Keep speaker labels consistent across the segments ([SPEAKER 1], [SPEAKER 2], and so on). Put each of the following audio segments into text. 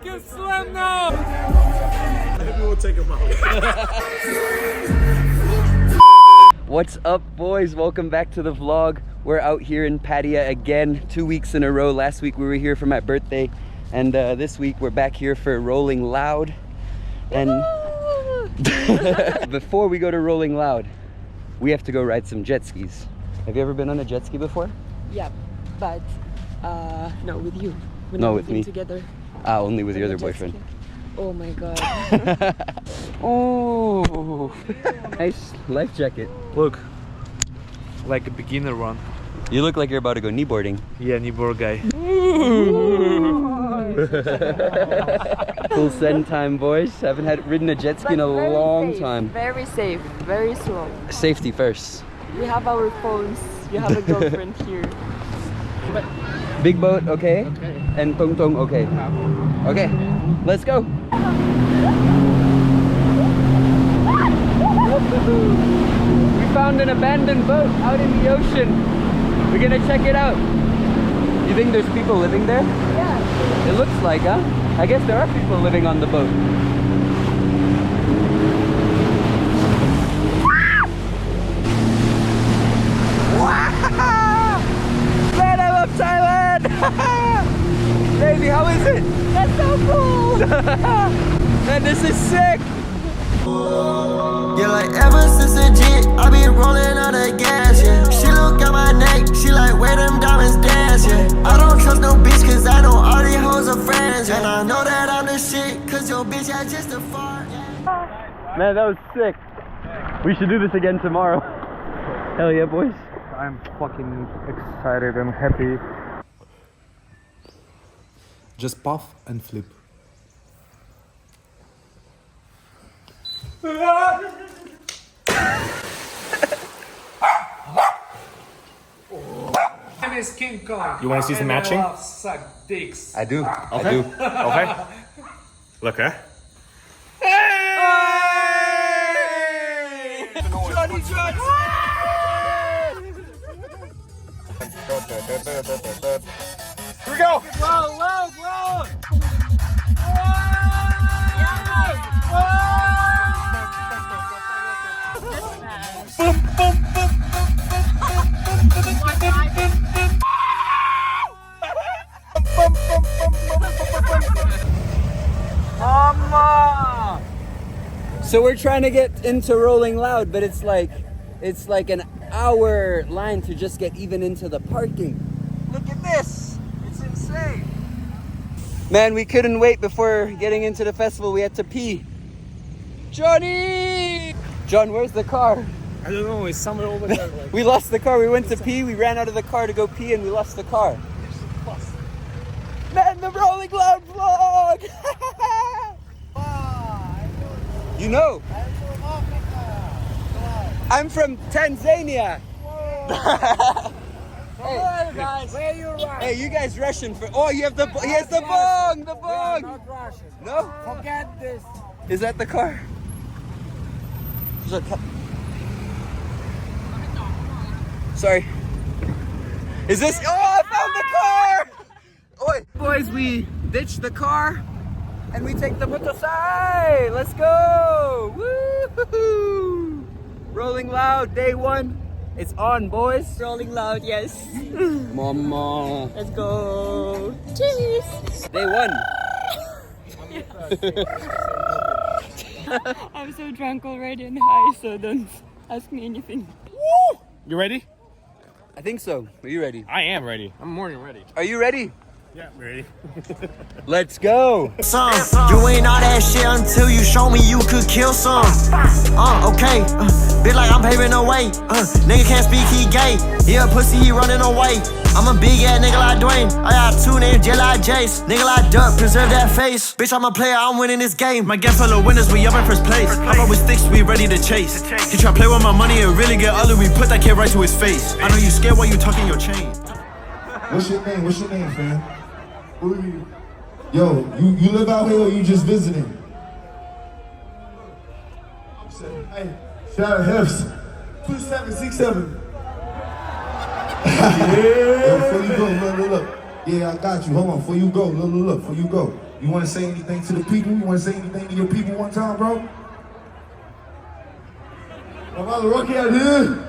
[SPEAKER 1] fucking Slim now!
[SPEAKER 2] Maybe we'll take him out.
[SPEAKER 3] What's up, boys? Welcome back to the vlog. We're out here in Pattaya again, 2 weeks in a row. Last week we were here for my birthday, and this week we're back here for Rolling Loud. And before we go to Rolling Loud, we have to go ride some jet skis. Have you ever been on a jet ski before?
[SPEAKER 4] Yeah, but no, with you. We've
[SPEAKER 3] No,
[SPEAKER 4] never
[SPEAKER 3] with
[SPEAKER 4] been
[SPEAKER 3] me.
[SPEAKER 4] Together.
[SPEAKER 3] Only with your
[SPEAKER 4] On a
[SPEAKER 3] other
[SPEAKER 4] jet
[SPEAKER 3] boyfriend.
[SPEAKER 4] ski. Oh my god.
[SPEAKER 3] Oh, nice life jacket.
[SPEAKER 2] Look, like a beginner one.
[SPEAKER 3] You look like you're about to go kneeboarding.
[SPEAKER 2] Yeah, kneeboard guy.
[SPEAKER 3] Full send time, boys. Haven't ridden a jet ski in a
[SPEAKER 4] But very
[SPEAKER 3] long
[SPEAKER 4] safe,
[SPEAKER 3] time.
[SPEAKER 4] Very safe, very slow.
[SPEAKER 3] Safety first.
[SPEAKER 4] We have our phones. You have a girlfriend here.
[SPEAKER 3] Big boat, okay?
[SPEAKER 2] Okay.
[SPEAKER 3] And Tong Tong, okay? Okay, let's go. We found an abandoned boat out in the ocean. We're gonna check it out. You think there's people living there?
[SPEAKER 4] Yeah.
[SPEAKER 3] It looks like, huh? I guess there are people living on the boat. Man, I love Thailand! Baby, how is it?
[SPEAKER 4] That's so cool.
[SPEAKER 3] Man, this is sick!
[SPEAKER 5] Yeah, like ever since a jit, I be rolling out of gas, yeah. She look at my neck, she like where them diamonds dance, yeah. I don't trust no bitch, cause I know all these hoes are friends, yeah. And I know that I'm the shit, cause your bitch had just a fart, yeah.
[SPEAKER 3] Man, that was sick. We should do this again tomorrow. Hell yeah, boys.
[SPEAKER 2] I'm fucking excited and happy.
[SPEAKER 6] Just puff and flip.
[SPEAKER 1] My name is King Kong.
[SPEAKER 2] You wanna see some
[SPEAKER 1] And I
[SPEAKER 2] matching?
[SPEAKER 1] love suck dicks.
[SPEAKER 3] I do.
[SPEAKER 2] Okay.
[SPEAKER 3] I do.
[SPEAKER 2] Okay. Look, eh?
[SPEAKER 1] Johnny Johnny!
[SPEAKER 2] Here we go!
[SPEAKER 1] Roll, roll, roll!
[SPEAKER 3] Mama! So we're trying to get into Rolling Loud, but it's like an hour line to just get even into the parking. Look at this! It's insane! Man, we couldn't wait before getting into the festival. We had to pee. Johnny! John, where's the car?
[SPEAKER 2] I don't know, it's somewhere over there. Like,
[SPEAKER 3] We lost the car. We went to pee. We ran out of the car to go pee, and we lost the car. Man, the Rolling Loud vlog! You know? I'm from Tanzania. Hey,
[SPEAKER 1] Guys, where you right?
[SPEAKER 3] hey, you guys Russian for? Oh, you have the. He has the bong. The bong.
[SPEAKER 1] Not Russian.
[SPEAKER 3] No?
[SPEAKER 1] Forget this.
[SPEAKER 3] Is that the car? Sorry. Is this? Oh, I found the car! Oi. Boys, we ditched the car and we take the motorcycle. Let's go! Woo! Rolling Loud, day one. It's on, boys.
[SPEAKER 4] Rolling Loud, yes.
[SPEAKER 3] Mama.
[SPEAKER 4] Let's go. Cheers.
[SPEAKER 3] Day one.
[SPEAKER 4] I'm so drunk already and high, so don't ask me anything.
[SPEAKER 2] you ready?
[SPEAKER 3] I think so. Are you ready?
[SPEAKER 2] I am ready. I'm more than ready.
[SPEAKER 3] Are you ready?
[SPEAKER 2] Yeah, I'm ready.
[SPEAKER 3] Let's go.
[SPEAKER 5] Some, you ain't all that shit until you show me you could kill some. Okay, bitch like I'm paving the way. Nigga can't speak, he gay. He a pussy, he running away. I'm a big ass nigga like Dwayne. I got two names, J like Jace. Nigga like Duck, preserve that face. Bitch, I'm a player, I'm winning this game. My gang full of winners, we up in first place. I'm always sticks, we ready to chase. He try play with my money and really get ugly. We put that kid right to his face. I know you scared while you tucking your chain.
[SPEAKER 7] What's your name? What's your name, fam? Yo, you live out here or you just visiting? Hey, shout out Hefs. 2767. Yeah. Yo, before you go, look. Yeah, I got you. Hold on. Before you go, look. Before you go. You want to say anything to the people? You want to say anything to your people one time, bro? I'm rookie out here.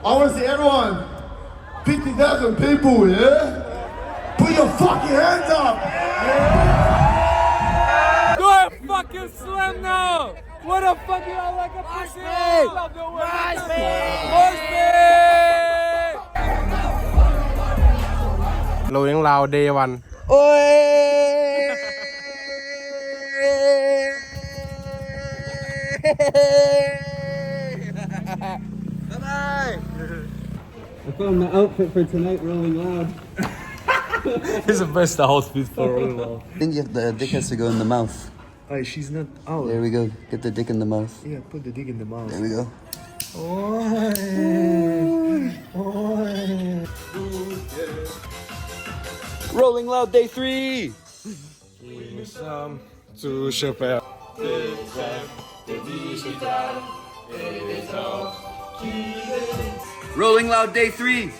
[SPEAKER 7] I want to see everyone. 50,000 people, yeah? Put your fucking hands up! Yeah.
[SPEAKER 1] Go ahead, fucking Slim now! What the fuck you all like a pussy?
[SPEAKER 2] Rolling Loud Day 1
[SPEAKER 3] Bye-bye! I found my outfit for tonight, Rolling Loud.
[SPEAKER 2] It's the best outfit for Rolling Loud.
[SPEAKER 3] I think the dick has to go in the mouth.
[SPEAKER 6] Alright, she's not out.
[SPEAKER 3] There we go. Get the dick in the mouth.
[SPEAKER 6] Yeah, put the dick in the mouth.
[SPEAKER 3] There we go. Rolling Loud Day 3!
[SPEAKER 2] To Chappelle.
[SPEAKER 3] Rolling Loud Day 3!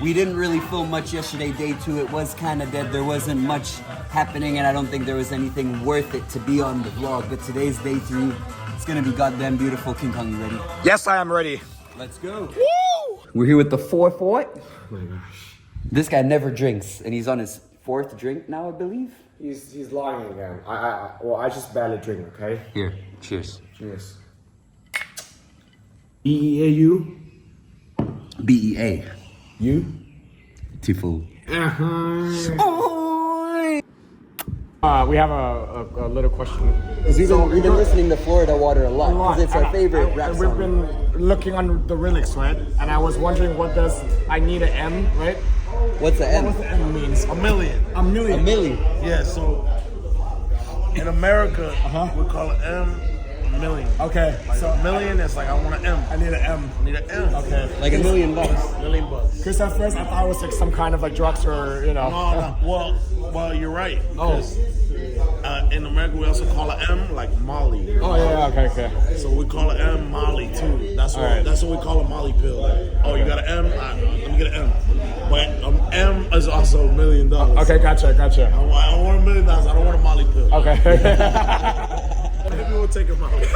[SPEAKER 3] We didn't really film much yesterday, day 2. It was kind of dead. There wasn't much happening, and I don't think there was anything worth it to be on the vlog. But today's day 3. It's gonna be goddamn beautiful. King Kong, you ready?
[SPEAKER 2] Yes, I am ready.
[SPEAKER 3] Let's go. Woo! We're here with the 4th. Oh my gosh. This guy never drinks, and he's on his 4th drink now, I believe.
[SPEAKER 2] He's lying again. I just barely drink, okay?
[SPEAKER 3] Here, cheers.
[SPEAKER 2] Cheers. E-E-A-U?
[SPEAKER 3] BEA.
[SPEAKER 2] You?
[SPEAKER 3] Tiful.
[SPEAKER 2] We have a little question.
[SPEAKER 3] We've been listening to Florida Water a lot, because it's our favorite rap
[SPEAKER 2] and
[SPEAKER 3] song.
[SPEAKER 2] we've been looking on the lyrics, right? And I was wondering what does I need an M, right?
[SPEAKER 3] What's the M?
[SPEAKER 2] What the M means?
[SPEAKER 7] A million.
[SPEAKER 2] A million.
[SPEAKER 3] A million.
[SPEAKER 7] Yeah, so in America, we call it M a million.
[SPEAKER 2] Okay.
[SPEAKER 7] Like
[SPEAKER 2] So
[SPEAKER 7] a million is like I want an M.
[SPEAKER 2] I need an M.
[SPEAKER 7] I need an M.
[SPEAKER 2] Okay.
[SPEAKER 3] Like $1 million.
[SPEAKER 7] $1 million.
[SPEAKER 2] Because at first I thought it was like some kind of like drugs or, you know.
[SPEAKER 7] No. Well, you're right. Because in America, we also call it M like Molly.
[SPEAKER 2] Oh yeah, okay.
[SPEAKER 7] So we call it M Molly too. That's what
[SPEAKER 2] Alright.
[SPEAKER 7] that's what we call a Molly pill. Like, oh, you got an M? Let me get an M. But M is also $1 million.
[SPEAKER 2] Okay, gotcha.
[SPEAKER 7] I want $1 million. I don't want a Molly pill.
[SPEAKER 2] Okay.
[SPEAKER 7] Maybe we'll take a Molly.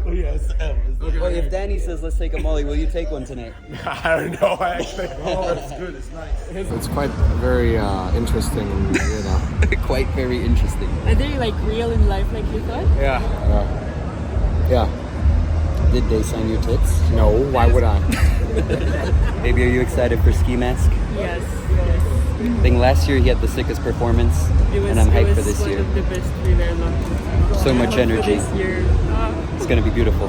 [SPEAKER 7] Oh yeah, it's the M. It's the
[SPEAKER 3] Well, if Danny says let's take a Molly, will you take one tonight?
[SPEAKER 2] I don't know. I actually.
[SPEAKER 7] Oh, it's good. It's nice.
[SPEAKER 2] It's quite very interesting, you know.
[SPEAKER 3] Quite very interesting.
[SPEAKER 4] Are they like real in life like you thought?
[SPEAKER 2] Yeah.
[SPEAKER 3] Did they sign your tits?
[SPEAKER 2] No, why would I?
[SPEAKER 3] Baby, are you excited for Ski Mask?
[SPEAKER 4] Yes.
[SPEAKER 3] I think last year he had the sickest performance, and I'm hyped for this
[SPEAKER 4] one
[SPEAKER 3] year.
[SPEAKER 4] of the best we very long time.
[SPEAKER 3] So much energy.
[SPEAKER 4] This year.
[SPEAKER 3] It's gonna be beautiful.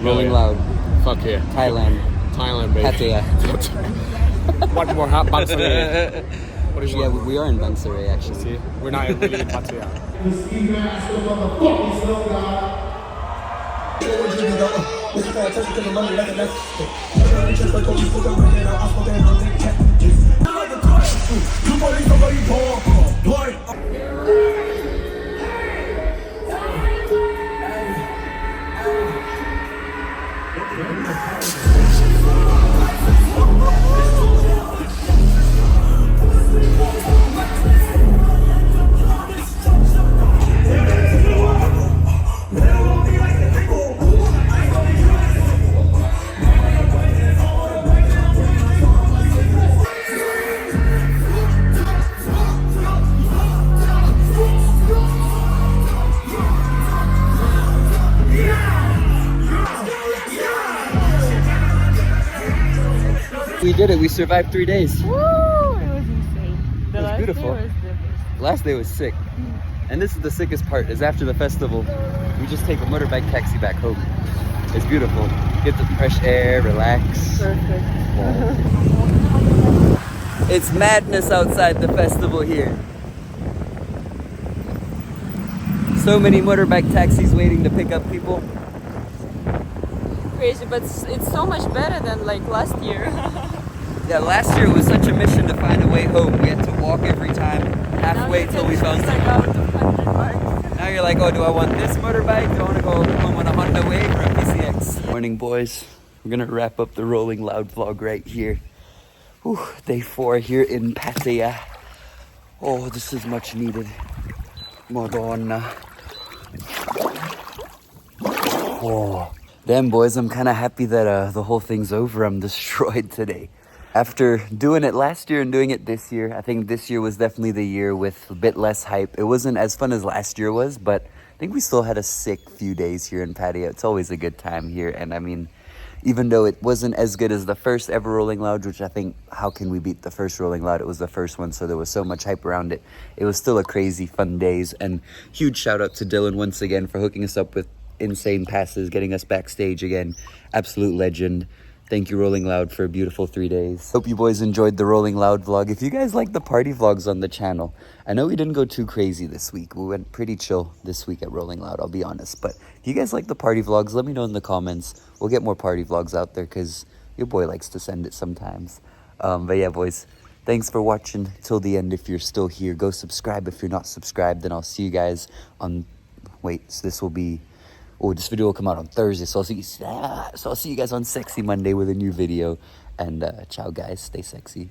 [SPEAKER 3] Rolling Loud.
[SPEAKER 2] Fuck yeah.
[SPEAKER 3] Thailand,
[SPEAKER 2] baby.
[SPEAKER 3] Pattaya.
[SPEAKER 2] What more hot buns today? What is
[SPEAKER 3] Yeah, we are in Bangsaray actually.
[SPEAKER 2] See, we're not really in Pattaya.
[SPEAKER 3] We did it. We survived 3 days.
[SPEAKER 4] Woo! It was insane. The last
[SPEAKER 3] beautiful.
[SPEAKER 4] day was the best.
[SPEAKER 3] Last day was sick. And this is the sickest part, is after the festival, we just take a motorbike taxi back home. It's beautiful. Get the fresh air, relax.
[SPEAKER 4] Perfect.
[SPEAKER 3] It's madness outside the festival here. So many motorbike taxis waiting to pick up people.
[SPEAKER 4] Crazy, but it's so much better than like last year.
[SPEAKER 3] Yeah, last year it was such a mission to find a way home. We had to walk every time, halfway till we found some. Now you're like, oh, do I want this motorbike? Do I want to go home on a Honda Wave or a PCX? Morning, boys. We're gonna wrap up the Rolling Loud vlog right here. Whew, day 4 here in Pattaya. Oh, this is much needed. Madonna. Oh, damn boys, I'm kind of happy that the whole thing's over. I'm destroyed today. After doing it last year and doing it this year, I think this year was definitely the year with a bit less hype. It wasn't as fun as last year was, but I think we still had a sick few days here in Pattaya. It's always a good time here, and I mean, even though it wasn't as good as the first ever Rolling Loud, which I think, how can we beat the first Rolling Loud? It was the first one, so there was so much hype around it. It was still a crazy fun days, and huge shout out to Dylan once again for hooking us up with insane passes, getting us backstage again. Absolute legend. Thank you, Rolling Loud, for a beautiful 3 days. Hope you boys enjoyed the Rolling Loud vlog. If you guys like the party vlogs on the channel, I know we didn't go too crazy this week. We went pretty chill this week at Rolling Loud, I'll be honest. But if you guys like the party vlogs, let me know in the comments. We'll get more party vlogs out there because your boy likes to send it sometimes. But yeah, boys, thanks for watching till the end. If you're still here, go subscribe if you're not subscribed. And I'll see you guys on... Wait, so this will be... Oh, this video will come out on Thursday, so I'll see you guys on Sexy Monday with a new video. And ciao, guys. Stay sexy.